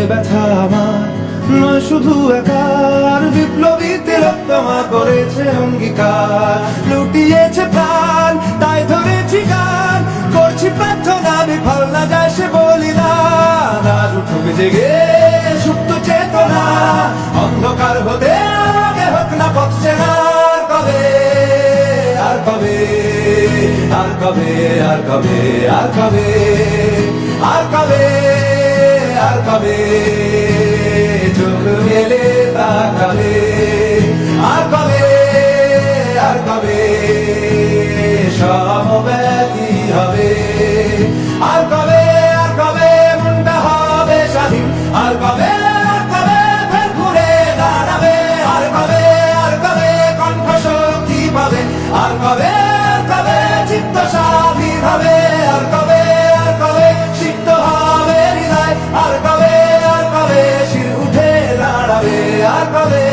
ব্যথা আমার নয় শুধু একার, বিপ্লবী তিলোত্তমা করেছে অঙ্গীকার, লুটিয়েছে প্রাণ তাই ধরেছি গান, করছি প্রার্থনা বিফল না যায় সে বলিদান। আজ উঠুক জেগে সুপ্ত চেতনা, অন্ধকার হতে আগে হোক না পথ চেনা। আর কবে আর কবে আর কবে আর কবে আর কবে আর কবে চোখ মেলে তাকাবে, আর কবে আর কবে সমব্যথী হবে, আর কবে মনটা হবে স্বাধীন, আর কবে ফের ঘুরে দাঁড়াবে, আর কবে কণ্ঠ শক্তি পাবে, আর কবে চিত্ত স্বাধীন হবে, আর কবে সিদ্ধ হবে হৃদয়, আর কবে শির উঠে দাঁড়াবে, আর কবে